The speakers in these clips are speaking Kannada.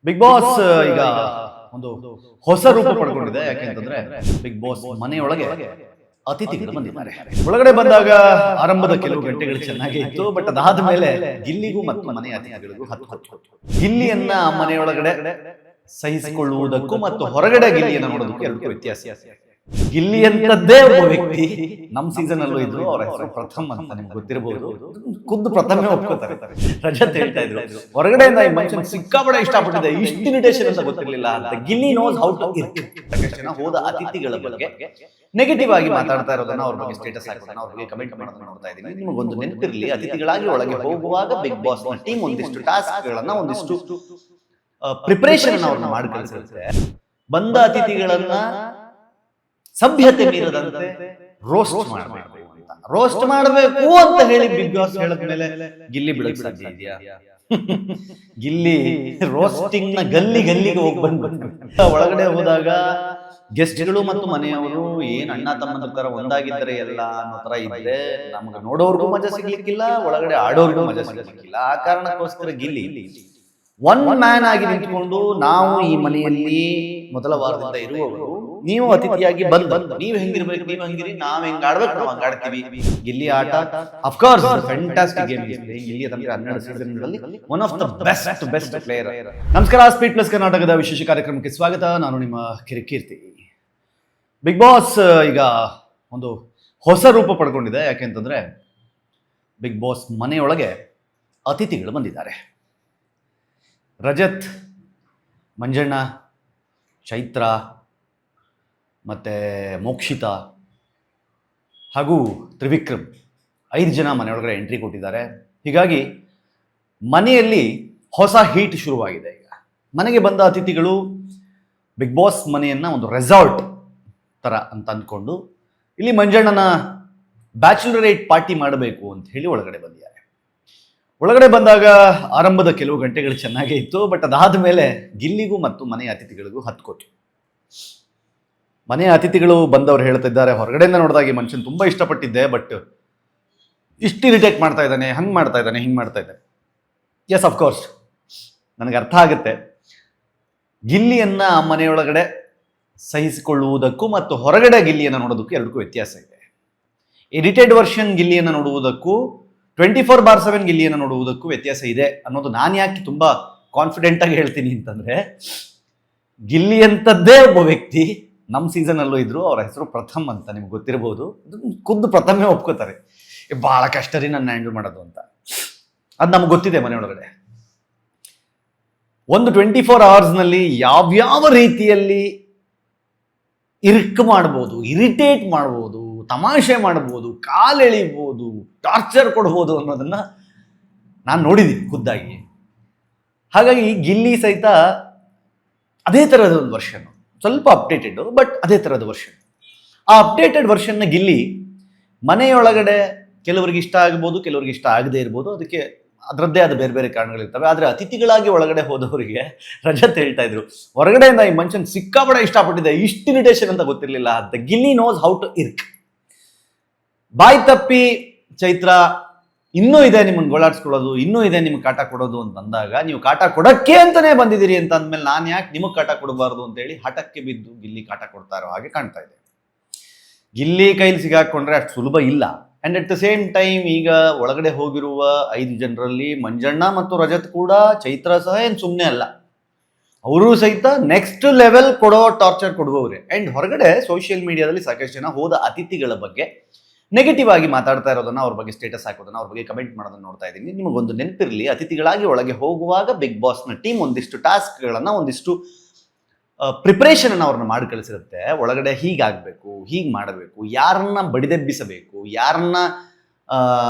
ಬಿಗ್ ಬಾಸ್ ಈಗ ಒಂದು ಹೊಸ ರೂಪ ಪಡ್ಕೊಂಡಿದೆ. ಯಾಕೆಂತಂದ್ರೆ ಬಿಗ್ ಬಾಸ್ ಮನೆಯೊಳಗೆ ಅತಿಥಿಗಳು ಬಂದಿದ್ದಾರೆ. ಒಳಗಡೆ ಬಂದಾಗ ಆರಂಭದ ಕೆಲವು ಗಂಟೆಗಳು ಚೆನ್ನಾಗೇ ಇತ್ತು. ಬಟ್ ಅದಾದ ಮೇಲೆ ಗಿಲ್ಲಿಗೂ ಮತ್ತು ಮನೆ ಅತಿಥಿಗಳಿಗೂ ಹತ್ತು ಗಿಲ್ಲಿಯನ್ನ ಮನೆಯೊಳಗಡೆ ಸಹಿಸಿಕೊಳ್ಳುವುದಕ್ಕೂ ಮತ್ತು ಹೊರಗಡೆ ಗಿಲ್ಲಿಯನ್ನ ನೋಡೋದಕ್ಕೆ ಎರಡು ವ್ಯತ್ಯಾಸ. ಗಿಲ್ಲಿ ಅಂತದ್ದೇ ಒಬ್ಬ ವ್ಯಕ್ತಿ ನಮ್ ಸೀಸನ್ ಅಲ್ಲೂ ಇದ್ರು. ಅವರ ಹೆಸರು ಪ್ರಥಮ್ ಅಂತ ನಿಮ್ಗೆ ಗೊತ್ತಿರಬಹುದು. ಖುದ್ದು ಪ್ರಥಮೇ ಒಪ್ಕೋತಾರೆ. ರಜತ್ ಹೇಳ್ತಾ ಇದ್ರು, ಹೊರಗಡೆಯಿಂದ ಈ ಮನುಷ್ಯನ್ ಸಿಕ್ಕಾಪಟ್ಟೆ ಇಷ್ಟಪಟ್ಟಿದೆ, ಇಷ್ಟು ಇರಿಟೇಷನ್ ಅಂತ ಗೊತ್ತಿರ್ಲಿಲ್ಲ ಅಂತ. Gilli knows how to irk. ಹೋದ ಅತಿಥಿಗಳ ಬಗ್ಗೆ ನೆಗೆಟಿವ್ ಆಗಿ ಮಾತಾಡ್ತಾ ಇರೋದನ್ನ, ಅವ್ರ ಬಗ್ಗೆ ಸ್ಟೇಟಸ್ ಹಾಕೋದನ್ನ, ಅವ್ರ ಬಗ್ಗೆ ಕಮೆಂಟ್ ಮಾಡೋದನ್ನ ನೋಡ್ತಾ ಇದೀನಿ. ನಿಮಗೊಂದು ನೆನಪಿರ್ಲಿ, ಅತಿಥಿಗಳಾಗಿ ಒಳಗೆ ಹೋಗುವಾಗ ಬಿಗ್ ಬಾಸ್ ನ ಟೀಮ್ ಒಂದಿಷ್ಟು ಟಾಸ್ಕ್ ಗಳನ್ನ, ಒಂದಿಷ್ಟು ಪ್ರಿಪರೇಷನ್ ಅವ್ರನ್ನ ಮಾಡಿ ಕಳಿಸಿರುತ್ತೆ. ಬಂದ ಅತಿಥಿಗಳನ್ನ ಸಭ್ಯತೆ ಮೀರದಂತೆ ರೋಸ್ಟ್ ಮಾಡಬೇಕು ಅಂತ, ರೋಸ್ಟ್ ಮಾಡಬೇಕು ಅಂತ ಹೇಳಿ ಬಿಗ್ ಬಾಸ್ ಹೇಳಿದ್ಮೇಲೆ ಗಿಲ್ಲಿ ಬಿಡಕ್ ಸಾಧ್ಯ ಇದೆಯಾ? ಗಿಲ್ಲಿ ರೋಸ್ಟಿಂಗ್ ನ ಗಲ್ಲಿಗೆ ಹೋಗಿ ಬಂದ್ಬಿಟ್ಟು ಒಳಗಡೆ ಹೋದಾಗ ಗೆಸ್ಟ್ಗಳು ಮತ್ತು ಮನೆಯವರು ಏನ್ ಅಣ್ಣ ತಮ್ಮನ ತರ ಒಂದಾಗಿದ್ದರೆ ಎಲ್ಲ ಅನ್ನೋ ತರ ಇದ್ರೆ ನಮ್ಗೆ ನೋಡೋರ್ಗೂ ಮಜಾ ಸಿಗ್ಲಿಕ್ಕಿಲ್ಲ, ಒಳಗಡೆ ಆಡೋರ್ಗೂ ಮಜಾ ಸಿಗ್ಲಿಕ್ಕಿಲ್ಲ. ಆ ಕಾರಣಕ್ಕೋಸ್ಕರ ಗಿಲ್ಲಿ ಒನ್ ಮ್ಯಾನ್ ಆಗಿ ನಿಂತ್ಕೊಂಡು, ನಾವು ಈ ಮನೆಯಲ್ಲಿ ಮೊದಲ ವಾರದಿಂದ ಇರುವವರು, ನೀವು ಅತಿಥಿಯಾಗಿ ಬಂದು ನೀವು ಹೆಂಗಿರ್ಬೇಕು, ನೀವು ಹಂಗಿರಿ, ನಾವ್ ಹೆಂಗ್ ಆಡ್ಬೇಕು ನಾವು ಹಂಗ ಆಡ್ತೀವಿ. ಗಿಲ್ಲಿ ಆಟ ಅಫ್ಕೋರ್ಸ್ ಫ್ಯಾಂಟಾಸ್ಟಿಕ್ ಗೇಮ್. ಗಿಲ್ಲಿ ತಂದ್ರೆ 12 ಸೀಸನ್ಗಳಲ್ಲಿ one of the best player. ನಮಸ್ಕಾರ, ಸ್ಪೀಡ್ ಪ್ಲಸ್ ಕರ್ನಾಟಕದ ವಿಶೇಷ ಕಾರ್ಯಕ್ರಮಕ್ಕೆ ಸ್ವಾಗತ. ನಾನು ನಿಮ್ಮ ಕಿರಿಕೀರ್ತಿ. ಬಿಗ್ ಬಾಸ್ ಈಗ ಒಂದು ಹೊಸ ರೂಪ ಪಡ್ಕೊಂಡಿದೆ. ಯಾಕೆಂತಂದ್ರೆ ಬಿಗ್ ಬಾಸ್ ಮನೆಯೊಳಗೆ ಅತಿಥಿಗಳು ಬಂದಿದ್ದಾರೆ. ರಜತ್, ಮಂಜಣ್ಣ, ಚೈತ್ರ ಮತ್ತು ಮೋಕ್ಷಿತಾ ಹಾಗೂ ತ್ರಿವಿಕ್ರಮ್ 5 ಜನ ಮನೆಯೊಳಗಡೆ ಎಂಟ್ರಿ ಕೊಟ್ಟಿದ್ದಾರೆ. ಹೀಗಾಗಿ ಮನೆಯಲ್ಲಿ ಹೊಸ ಹೀಟ್ ಶುರುವಾಗಿದೆ. ಈಗ ಮನೆಗೆ ಬಂದ ಅತಿಥಿಗಳು ಬಿಗ್ ಬಾಸ್ ಮನೆಯನ್ನು ಒಂದು ರೆಸಾರ್ಟ್ ಥರ ಅಂತ ಅಂದ್ಕೊಂಡು ಇಲ್ಲಿ ಮಂಜಣ್ಣನ ಬ್ಯಾಚುಲರೇಟ್ ಪಾರ್ಟಿ ಮಾಡಬೇಕು ಅಂತ ಹೇಳಿ ಒಳಗಡೆ ಬಂದಿದ್ದಾರೆ. ಒಳಗಡೆ ಬಂದಾಗ ಆರಂಭದ ಕೆಲವು ಗಂಟೆಗಳು ಚೆನ್ನಾಗೇ ಇತ್ತು. ಬಟ್ ಅದಾದ ಮೇಲೆ ಗಿಲ್ಲಿಗೂ ಮತ್ತು ಮನೆಯ ಅತಿಥಿಗಳಿಗೂ ಹತ್ಕೊತು. ಮನೆಯ ಅತಿಥಿಗಳು ಬಂದವರು ಹೇಳ್ತಿದ್ದಾರೆ, ಹೊರಗಡೆಯಿಂದ ನೋಡಿದಾಗ ಈ ಮನುಷ್ಯನ್ ತುಂಬ ಇಷ್ಟಪಟ್ಟಿದ್ದೆ, ಬಟ್ ಇಷ್ಟು ಇರಿಟೇಟ್ ಮಾಡ್ತಾ ಇದ್ದಾನೆ, ಹಂಗೆ ಮಾಡ್ತಾ ಇದ್ದಾನೆ, ಹಿಂಗೆ ಮಾಡ್ತಾ ಇದ್ದಾನೆ. ಎಸ್, ಅಫ್ಕೋರ್ಸ್ ನನಗೆ ಅರ್ಥ ಆಗುತ್ತೆ. ಗಿಲ್ಲಿಯನ್ನ ಮನೆಯೊಳಗಡೆ ಸಹಿಸಿಕೊಳ್ಳುವುದಕ್ಕೂ ಮತ್ತು ಹೊರಗಡೆ ಗಿಲ್ಲಿಯನ್ನು ನೋಡೋದಕ್ಕೂ ಎರಡಕ್ಕೂ ವ್ಯತ್ಯಾಸ ಇದೆ. ಎಡಿಟೆಡ್ ವರ್ಷನ್ ಗಿಲ್ಲಿಯನ್ನು ನೋಡುವುದಕ್ಕೂ 24/7 ಗಿಲ್ಲಿಯನ್ನು ನೋಡುವುದಕ್ಕೂ ವ್ಯತ್ಯಾಸ ಇದೆ ಅನ್ನೋದು ನಾನು ಯಾಕೆ ತುಂಬಾ ಕಾನ್ಫಿಡೆಂಟ್ ಆಗಿ ಹೇಳ್ತೀನಿ ಅಂತಂದ್ರೆ, ಗಿಲ್ಲಿ ಅಂತದ್ದೇ ಒಬ್ಬ ವ್ಯಕ್ತಿ ನಮ್ಮ ಸೀಸನ್ ಅಲ್ಲೂ ಇದ್ರು. ಅವರ ಹೆಸರು ಪ್ರಥಮ್ ಅಂತ ನಿಮ್ಗೆ ಗೊತ್ತಿರಬಹುದು. ಖುದ್ದು ಪ್ರಥಮೇ ಒಪ್ಕೋತಾರೆ, ಬಹಳ ಕಷ್ಟ ರೀ ನನ್ನ ಹ್ಯಾಂಡಲ್ ಮಾಡೋದು ಅಂತ. ಅದು ನಮ್ಗೆ ಗೊತ್ತಿದೆ. ಮನೆಯೊಳಗಡೆ ಒಂದು 24 ಅವರ್ಸ್ನಲ್ಲಿ ಯಾವ್ಯಾವ ರೀತಿಯಲ್ಲಿ ಇರ್ಕ್ ಮಾಡ್ಬೋದು, ಇರಿಟೇಟ್ ಮಾಡ್ಬೋದು, ತಮಾಷೆ ಮಾಡ್ಬೋದು, ಕಾಲೆಳಿಬೋದು, ಟಾರ್ಚರ್ ಕೊಡ್ಬೋದು ಅನ್ನೋದನ್ನ ನಾನು ನೋಡಿದ್ದೀನಿ ಖುದ್ದಾಗಿ. ಹಾಗಾಗಿ ಗಿಲ್ಲಿ ಸಹಿತ ಅದೇ ಥರದ ಒಂದು ವರ್ಷನ್, ಸ್ವಲ್ಪ ಅಪ್ಡೇಟೆಡ್, ಬಟ್ ಅದೇ ಥರದ ವರ್ಷನ್. ಆ ಅಪ್ಡೇಟೆಡ್ ವರ್ಷನ್ನ ಗಿಲ್ಲಿ ಮನೆಯೊಳಗಡೆ ಕೆಲವರಿಗೆ ಇಷ್ಟ ಆಗ್ಬೋದು, ಕೆಲವರಿಗೆ ಇಷ್ಟ ಆಗದೇ ಇರ್ಬೋದು. ಅದಕ್ಕೆ ಅದರದ್ದೇ ಆದ ಬೇರೆ ಬೇರೆ ಕಾರಣಗಳಿರ್ತವೆ. ಆದರೆ ಅತಿಥಿಗಳಾಗಿ ಒಳಗಡೆ ಹೋದವರಿಗೆ ರಜತ್ ಹೇಳ್ತಾ ಇದ್ರು, ಹೊರಗಡೆಯಿಂದ ಈ ಮನುಷ್ಯನ್ ಸಿಕ್ಕಾಪಟ್ಟೆ ಇಷ್ಟಪಟ್ಟಿದೆ, ಇಷ್ಟು ಇರಿಟೇಷನ್ ಅಂತ ಗೊತ್ತಿರಲಿಲ್ಲ ಅಂತ. Gilli knows how to irk. ಬಾಯ್ ತಪ್ಪಿ ಚೈತ್ರ ಇನ್ನೂ ಇದೆ ನಿಮ್ಮನ್ನು ಗೋಳಾಡ್ಸ್ಕೊಳ್ಳೋದು, ಇನ್ನೂ ಇದೆ ನಿಮ್ಗೆ ಕಾಟ ಕೊಡೋದು ಅಂತ ಅಂದಾಗ, ನೀವು ಕಾಟ ಕೊಡಕ್ಕೆ ಅಂತಾನೆ ಬಂದಿದ್ದೀರಿ ಅಂತ ಅಂದಮೇಲೆ ನಾನು ಯಾಕೆ ನಿಮಗೆ ಕಾಟ ಕೊಡಬಾರ್ದು ಅಂತೇಳಿ ಹಠಕ್ಕೆ ಬಿದ್ದು ಗಿಲ್ಲಿ ಕಾಟ ಕೊಡ್ತಾ ಇರೋ ಹಾಗೆ ಕಾಣ್ತಾ ಇದೆ. ಗಿಲ್ಲಿ ಕೈಲಿ ಸಿಗಾಕೊಂಡ್ರೆ ಅಷ್ಟು ಸುಲಭ ಇಲ್ಲ. And at the same time ಈಗ ಒಳಗಡೆ ಹೋಗಿರುವ 5 ಜನರಲ್ಲಿ ಮಂಜಣ್ಣ ಮತ್ತು ರಜತ್ ಕೂಡ, ಚೈತ್ರ ಸಹ ಏನು ಸುಮ್ಮನೆ ಅಲ್ಲ, ಅವರು ಸಹಿತ ನೆಕ್ಸ್ಟ್ ಲೆವೆಲ್ ಕೊಡೋ ಟಾರ್ಚರ್ ಕೊಡುವವ್ರೆ. ಅಂಡ್ ಹೊರಗಡೆ ಸೋಷಿಯಲ್ ಮೀಡಿಯಾದಲ್ಲಿ ಸಾಕಷ್ಟು ಜನ ಹೋದ ಅತಿಥಿಗಳ ಬಗ್ಗೆ ನೆಗೆಟಿವ್ ಆಗಿ ಮಾತಾಡ್ತಾ ಇರೋದನ್ನ, ಅವ್ರ ಬಗ್ಗೆ ಸ್ಟೇಟಸ್ ಹಾಕೋದನ್ನ, ಅವ್ರ ಬಗ್ಗೆ ಕಮೆಂಟ್ ಮಾಡೋದನ್ನ ನೋಡ್ತಾ ಇದ್ದೀನಿ. ನಿಮಗೊಂದು ನೆನಪಿರ್ಲಿ, ಅತಿಥಿಗಳಾಗಿ ಒಳಗೆ ಹೋಗುವಾಗ ಬಿಗ್ ಬಾಸ್ ನ ಟೀಮ್ ಒಂದಿಷ್ಟು ಟಾಸ್ಕ್ ಗಳನ್ನ, ಒಂದಿಷ್ಟು ಪ್ರಿಪರೇಷನ್ ಅನ್ನ ಅವ್ರನ್ನ ಮಾಡಿ ಕಳಿಸಿರುತ್ತೆ. ಒಳಗಡೆ ಹೀಗಾಗಬೇಕು, ಹೀಗೆ ಮಾಡಬೇಕು, ಯಾರನ್ನ ಬಡಿದೆಬ್ಬಿಸಬೇಕು, ಯಾರನ್ನ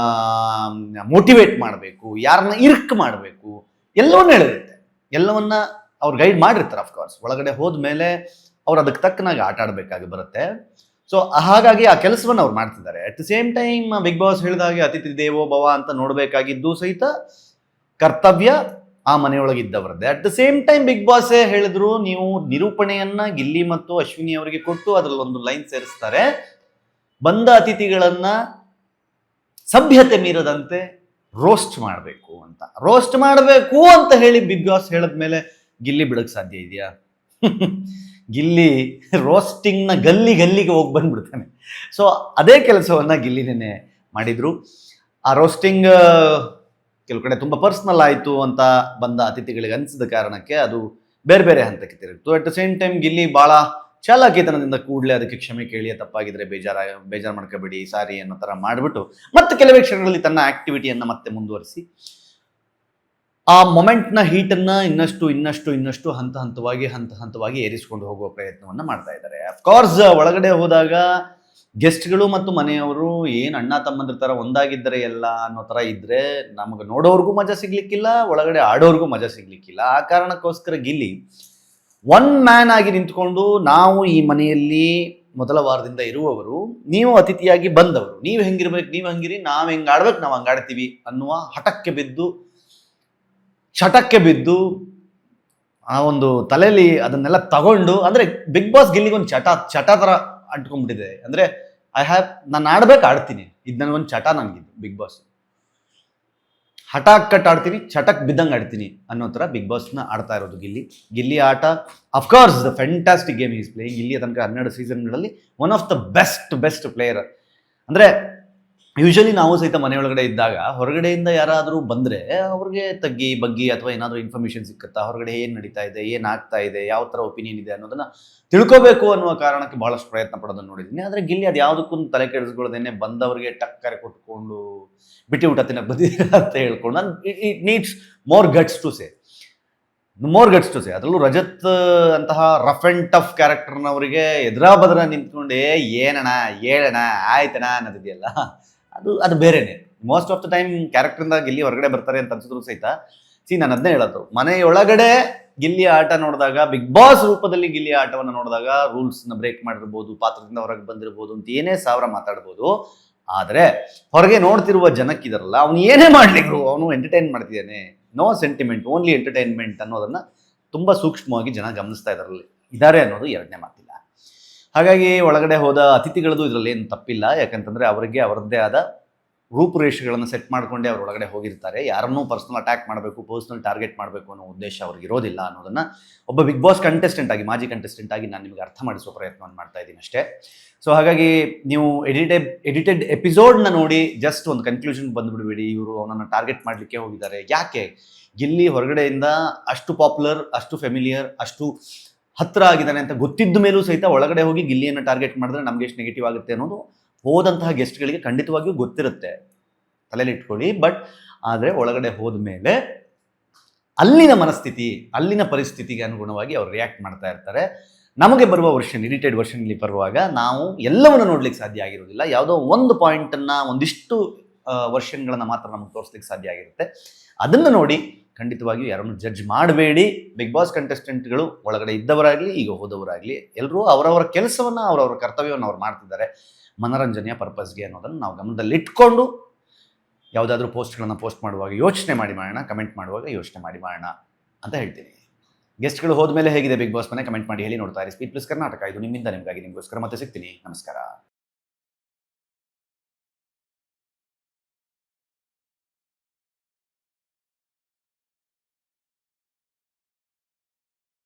ಮೋಟಿವೇಟ್ ಮಾಡಬೇಕು, ಯಾರನ್ನ ಇರ್ಕ್ ಮಾಡಬೇಕು, ಎಲ್ಲವನ್ನ ಹೇಳಿರುತ್ತೆ. ಎಲ್ಲವನ್ನ ಅವ್ರು ಗೈಡ್ ಮಾಡಿರ್ತಾರೆ. ಅಫ್ಕೋರ್ಸ್ ಒಳಗಡೆ ಹೋದ್ಮೇಲೆ ಅವ್ರು ಅದಕ್ಕೆ ತಕ್ಕನಾಗಿ ಆಟ ಆಡಬೇಕಾಗಿ ಬರುತ್ತೆ. ಸೊ ಹಾಗಾಗಿ ಆ ಕೆಲಸವನ್ನು ಅವ್ರು ಮಾಡ್ತಿದ್ದಾರೆ. At the same time Bigg Boss ಹೇಳಿದಾಗೆ ಅತಿಥಿ ದೇವೋ ಭವ ಅಂತ ನೋಡಬೇಕಾಗಿದ್ದು ಸಹಿತ ಕರ್ತವ್ಯ ಆ ಮನೆಯೊಳಗಿದ್ದವರದ್ದೇ. At the same time Bigg ಬಾಸೇ ಹೇಳಿದ್ರು, ನೀವು ನಿರೂಪಣೆಯನ್ನ ಗಿಲ್ಲಿ ಮತ್ತು ಅಶ್ವಿನಿ ಅವರಿಗೆ ಕೊಟ್ಟು ಅದರಲ್ಲಿ ಒಂದು ಲೈನ್ ಸೇರಿಸ್ತಾರೆ, ಬಂದ ಅತಿಥಿಗಳನ್ನ ಸಭ್ಯತೆ ಮೀರದಂತೆ ರೋಸ್ಟ್ ಮಾಡಬೇಕು ಅಂತ. ರೋಸ್ಟ್ ಮಾಡಬೇಕು ಅಂತ ಹೇಳಿ ಬಿಗ್ ಬಾಸ್ ಹೇಳಿದ್ಮೇಲೆ ಗಿಲ್ಲಿ ಬಿಡಕ್ಕೆ ಸಾಧ್ಯ ಇದೆಯಾ? ಗಿಲ್ಲಿ ರೋಸ್ಟಿಂಗ್ನ ಗಲ್ಲಿಗೆ ಹೋಗಿ ಬಂದ್ಬಿಡ್ತಾನೆ. ಸೊ ಅದೇ ಕೆಲಸವನ್ನ ಗಿಲ್ಲಿನೇ ಮಾಡಿದ್ರು. ಆ ರೋಸ್ಟಿಂಗ್ ಕೆಲವು ಕಡೆ ತುಂಬ ಪರ್ಸ್ನಲ್ ಆಯಿತು ಅಂತ ಬಂದ ಅತಿಥಿಗಳಿಗೆ ಅನಿಸಿದ ಕಾರಣಕ್ಕೆ ಅದು ಬೇರೆ ಬೇರೆ ಹಂತಕ್ಕೆ ತಿರುಗಿತು. At the same time Gilli ಭಾಳ ಚಾಲಾಕಿತನದಿಂದ ಕೂಡಲೇ ಅದಕ್ಕೆ ಕ್ಷಮೆ ಕೇಳಿ ತಪ್ಪಾಗಿದ್ರೆ ಬೇಜಾರು ಮಾಡ್ಕೋಬೇಡಿ ಸಾರಿ ಅನ್ನೋ ಥರ ಮಾಡಿಬಿಟ್ಟು ಮತ್ತೆ ಕೆಲವೇ ಕ್ಷಣಗಳಲ್ಲಿ ತನ್ನ ಆಕ್ಟಿವಿಟಿಯನ್ನು ಮತ್ತೆ ಮುಂದುವರಿಸಿ ಆ ಮೊಮೆಂಟ್ನ ಹೀಟನ್ನು ಇನ್ನಷ್ಟು ಹಂತವಾಗಿ ಏರಿಸಿಕೊಂಡು ಹೋಗುವ ಪ್ರಯತ್ನವನ್ನು ಮಾಡ್ತಾ ಇದ್ದಾರೆ. ಅಫ್ಕೋರ್ಸ್ ಒಳಗಡೆ ಹೋದಾಗ ಗೆಸ್ಟ್ಗಳು ಮತ್ತು ಮನೆಯವರು ಏನು ಅಣ್ಣ ತಮ್ಮಂದ್ರ ಥರ ಒಂದಾಗಿದ್ದರೆ ಎಲ್ಲ ಅನ್ನೋ ಥರ ಇದ್ದರೆ ನಮಗೆ ನೋಡೋರ್ಗೂ ಮಜಾ ಸಿಗ್ಲಿಕ್ಕಿಲ್ಲ, ಒಳಗಡೆ ಆಡೋರ್ಗೂ ಮಜಾ ಸಿಗ್ಲಿಕ್ಕಿಲ್ಲ. ಆ ಕಾರಣಕ್ಕೋಸ್ಕರ ಗಿಲ್ಲಿ ಒನ್ ಮ್ಯಾನ್ ಆಗಿ ನಿಂತ್ಕೊಂಡು ನಾವು ಈ ಮನೆಯಲ್ಲಿ ಮೊದಲ ವಾರದಿಂದ ಇರುವವರು, ನೀವು ಅತಿಥಿಯಾಗಿ ಬಂದವರು, ನೀವು ಹೆಂಗಿರ್ಬೇಕು ನೀವು ಹಂಗಿರಿ, ನಾವು ಹೆಂಗೆ ಆಡ್ಬೇಕು ನಾವು ಹಂಗೆ ಆಡ್ತೀವಿ ಅನ್ನುವ ಚಟಕ್ಕೆ ಬಿದ್ದು ಆ ಒಂದು ತಲೆಯಲ್ಲಿ ಅದನ್ನೆಲ್ಲ ತಗೊಂಡು, ಅಂದರೆ ಬಿಗ್ ಬಾಸ್ ಗಿಲ್ಲಿಗೊಂದು ಚಟ ಥರ ಅಂಟ್ಕೊಂಡ್ಬಿಟ್ಟಿದೆ. ಅಂದರೆ ನಾನು ಆಡ್ತೀನಿ, ಇದು ನನಗೊಂದು ಚಟ ನನಗಿದ್ದು ಬಿಗ್ ಬಾಸ್. ಹಠ ಕಟ್ ಆಡ್ತೀನಿ, ಚಟಕ್ಕೆ ಬಿದ್ದಂಗೆ ಆಡ್ತೀನಿ ಅನ್ನೋ ಥರ ಬಿಗ್ ಬಾಸ್ನ ಆಡ್ತಾ ಇರೋದು ಗಿಲ್ಲಿ ಆಟ. Of course the fantastic game is playing. ಇಲ್ಲಿ ತನಕ 12 ಸೀಸನ್ಗಳಲ್ಲಿ one of the best player. ಅಂದರೆ ಯೂಶಲಿ ನಾವು ಸಹಿತ ಮನೆಯೊಳಗಡೆ ಇದ್ದಾಗ ಹೊರಗಡೆಯಿಂದ ಯಾರಾದರೂ ಬಂದರೆ ಅವ್ರಿಗೆ ತಗ್ಗಿ ಬಗ್ಗಿ ಅಥವಾ ಏನಾದರೂ ಇನ್ಫಾರ್ಮೇಷನ್ ಸಿಕ್ಕುತ್ತಾ, ಹೊರಗಡೆ ಏನು ನಡೀತಾ ಇದೆ, ಏನಾಗ್ತಾ ಇದೆ, ಯಾವ ಥರ ಒಪಿನಿಯನ್ ಇದೆ ಅನ್ನೋದನ್ನು ತಿಳ್ಕೋಬೇಕು ಅನ್ನುವ ಕಾರಣಕ್ಕೆ ಭಾಳಷ್ಟು ಪ್ರಯತ್ನ ಪಡೋದನ್ನು ನೋಡಿದ್ದೀನಿ. ಆದರೆ ಗಿಲ್ಲಿ ಅದು ಯಾವುದಕ್ಕೂ ತಲೆ ಕೆಡಿಸ್ಕೊಳ್ಳೋದೇನೆ ಬಂದವರಿಗೆ ಟಕ್ಕರೆ ಕೊಟ್ಕೊಂಡು ಬಿಟ್ಟು ಊಟ ತಿನ್ನಕ್ಕೆ ಬಂದಿದ್ದೀರಾ ಅಂತ ಹೇಳ್ಕೊಂಡು, it needs more guts to say. ಅದರಲ್ಲೂ ರಜತ್ ಅಂತಹ ರಫ್ ಆ್ಯಂಡ್ ಟಫ್ ಕ್ಯಾರೆಕ್ಟರ್ನವರಿಗೆ ಬದ್ರ ನಿಂತ್ಕೊಂಡು ಏನಣ್ಣ ಹೇಳೋಣ ಆಯ್ತಣ್ಣ ಅನ್ನೋದಿದೆಯಲ್ಲ, ಅದು ಬೇರೆನೆ. ಮೋಸ್ಟ್ ಆಫ್ ದ ಟೈಮ್ ಕ್ಯಾರೆಕ್ಟರಿಂದ ಗಿಲ್ಲಿ ಹೊರಗಡೆ ಬರ್ತಾರೆ ಅಂತ ಅನ್ಸಿದ್ರು ಸಹಿತ ನಾನು ಅದನ್ನೇ ಹೇಳೋದು, ಮನೆಯೊಳಗಡೆ ಗಿಲ್ಲಿ ಆಟ ನೋಡಿದಾಗ, ಬಿಗ್ ಬಾಸ್ ರೂಪದಲ್ಲಿ ಗಿಲ್ಲಿ ಆಟವನ್ನು ನೋಡಿದಾಗ ರೂಲ್ಸ್ನ ಬ್ರೇಕ್ ಮಾಡಿರ್ಬೋದು, ಪಾತ್ರದಿಂದ ಹೊರಗೆ ಬಂದಿರ್ಬೋದು ಅಂತ ಏನೇ ಸಾವಿರ ಮಾತಾಡ್ಬೋದು. ಆದರೆ ಹೊರಗೆ ನೋಡ್ತಿರುವ ಜನಕ್ಕಿದಾರಲ್ಲ, ಅವನು ಏನೇ ಮಾಡಲಿದ್ರು ಅವನು ಎಂಟರ್ಟೈನ್ ಮಾಡ್ತಿದ್ದಾನೆ, ನೋ ಸೆಂಟಿಮೆಂಟ್, ಓನ್ಲಿ ಎಂಟರ್ಟೈನ್ಮೆಂಟ್ ಅನ್ನೋದನ್ನು ತುಂಬ ಸೂಕ್ಷ್ಮವಾಗಿ ಜನ ಗಮನಿಸ್ತಾ ಇದ್ದಾರೆ ಅನ್ನೋದು ಎರಡನೇ ಮಾತಿಲ್ಲ. ಹಾಗಾಗಿ ಒಳಗಡೆ ಹೋದ ಅತಿಥಿಗಳದ್ದು ಇದರಲ್ಲಿ ಏನು ತಪ್ಪಿಲ್ಲ. ಯಾಕಂತಂದರೆ ಅವರಿಗೆ ಅವರದ್ದೇ ಆದ ರೂಪುರೇಷೆಗಳನ್ನು ಸೆಟ್ ಮಾಡಿಕೊಂಡೇ ಅವ್ರ ಒಳಗಡೆ ಹೋಗಿರ್ತಾರೆ. ಯಾರನ್ನೂ ಪರ್ಸ್ನಲ್ ಅಟ್ಯಾಕ್ ಮಾಡಬೇಕು, ಪರ್ಸ್ನಲ್ ಟಾರ್ಗೆಟ್ ಮಾಡಬೇಕು ಅನ್ನೋ ಉದ್ದೇಶ ಅವ್ರಿಗೆ ಇರೋದಿಲ್ಲ ಅನ್ನೋದನ್ನು ಒಬ್ಬ ಬಿಗ್ ಬಾಸ್ ಕಂಟೆಸ್ಟೆಂಟ್ ಆಗಿ, ಮಾಜಿ ಕಂಟೆಸ್ಟೆಂಟ್ ಆಗಿ ನಾನು ನಿಮಗೆ ಅರ್ಥ ಮಾಡಿಸುವ ಪ್ರಯತ್ನವನ್ನು ಮಾಡ್ತಾ ಇದ್ದೀನಿ ಅಷ್ಟೇ. ಸೊ ಹಾಗಾಗಿ ನೀವು ಎಡಿಟೆಡ್ ಎಪಿಸೋಡ್ನ ನೋಡಿ ಜಸ್ಟ್ ಒಂದು ಕನ್ಕ್ಲೂಷನ್ ಬಂದುಬಿಡಬೇಡಿ, ಇವರು ಅವನನ್ನು ಟಾರ್ಗೆಟ್ ಮಾಡಲಿಕ್ಕೆ ಹೋಗಿದ್ದಾರೆ. ಯಾಕೆ? ಗಿಲ್ಲಿ ಹೊರಗಡೆಯಿಂದ ಅಷ್ಟು ಪಾಪ್ಯುಲರ್, ಅಷ್ಟು ಫೆಮಿಲಿಯರ್, ಅಷ್ಟು ಹತ್ತಿರ ಆಗಿದ್ದಾನೆ ಅಂತ ಗೊತ್ತಿದ್ದ ಮೇಲೂ ಸಹಿತ ಒಳಗಡೆ ಹೋಗಿ ಗಿಲ್ಲಿಯನ್ನು ಟಾರ್ಗೆಟ್ ಮಾಡಿದ್ರೆ ನಮ್ಗೆ ಎಷ್ಟು ನೆಗೆಟಿವ್ ಆಗುತ್ತೆ ಅನ್ನೋದು ಹೋದಂತಹ ಗೆಸ್ಟ್ಗಳಿಗೆ ಖಂಡಿತವಾಗಿಯೂ ಗೊತ್ತಿರುತ್ತೆ, ತಲೆಯಲ್ಲಿ ಇಟ್ಕೊಳ್ಳಿ. ಬಟ್ ಆದರೆ ಒಳಗಡೆ ಹೋದ ಮೇಲೆ ಅಲ್ಲಿನ ಮನಸ್ಥಿತಿ, ಅಲ್ಲಿನ ಪರಿಸ್ಥಿತಿಗೆ ಅನುಗುಣವಾಗಿ ಅವ್ರು ರಿಯಾಕ್ಟ್ ಮಾಡ್ತಾ ಇರ್ತಾರೆ. ನಮಗೆ ಬರುವ ಎಡಿಟೆಡ್ ವರ್ಷನಲ್ಲಿ ಬರುವಾಗ ನಾವು ಎಲ್ಲವನ್ನು ನೋಡ್ಲಿಕ್ಕೆ ಸಾಧ್ಯ ಆಗಿರೋದಿಲ್ಲ. ಯಾವುದೋ ಒಂದು ಪಾಯಿಂಟನ್ನು, ಒಂದಿಷ್ಟು ವರ್ಷನ್ಗಳನ್ನು ಮಾತ್ರ ನಮಗೆ ತೋರಿಸ್ಲಿಕ್ಕೆ ಸಾಧ್ಯ ಆಗಿರುತ್ತೆ. ಅದನ್ನು ನೋಡಿ ಖಂಡಿತವಾಗಿಯೂ ಯಾರನ್ನು ಜಡ್ಜ್ ಮಾಡಬೇಡಿ. ಬಿಗ್ ಬಾಸ್ ಕಂಟೆಸ್ಟೆಂಟ್ಗಳು ಒಳಗಡೆ ಇದ್ದವರಾಗಲಿ ಈಗ ಹೋದವರಾಗಲಿ ಎಲ್ಲರೂ ಅವರವರ ಕೆಲಸವನ್ನು, ಅವರವರ ಕರ್ತವ್ಯವನ್ನು ಅವ್ರು ಮಾಡ್ತಿದ್ದಾರೆ ಮನರಂಜನೆಯ ಪರ್ಪಸ್ಗೆ ಅನ್ನೋದನ್ನು ನಾವು ಗಮನದಲ್ಲಿಟ್ಕೊಂಡು ಯಾವುದಾದ್ರೂ ಪೋಸ್ಟ್ಗಳನ್ನು ಪೋಸ್ಟ್ ಮಾಡುವಾಗ ಯೋಚನೆ ಮಾಡಿ ಮಾಡೋಣ, ಕಮೆಂಟ್ ಮಾಡುವಾಗ ಯೋಚನೆ ಮಾಡಿ ಮಾಡೋಣ ಅಂತ ಹೇಳ್ತೀನಿ. ಗೆಸ್ಟ್ಗಳು ಹೋದ್ಮೇಲೆ ಹೇಗಿದೆ ಬಿಗ್ ಬಾಸ್ ಮನೆ ಕಮೆಂಟ್ ಮಾಡಿ ಹೇಳಿ. ನೋಡ್ತಾ ಇರಿ ಸ್ಪೀಡ್ ಪ್ಲಸ್ ಕರ್ನಾಟಕ. ಇದು ನಿಮ್ಮಿಂದ ನಿಮಗಾಗಿ, ನಿಮಗೋಸ್ಕರ ಮತ್ತೆ ಸಿಗ್ತೀನಿ. ನಮಸ್ಕಾರ.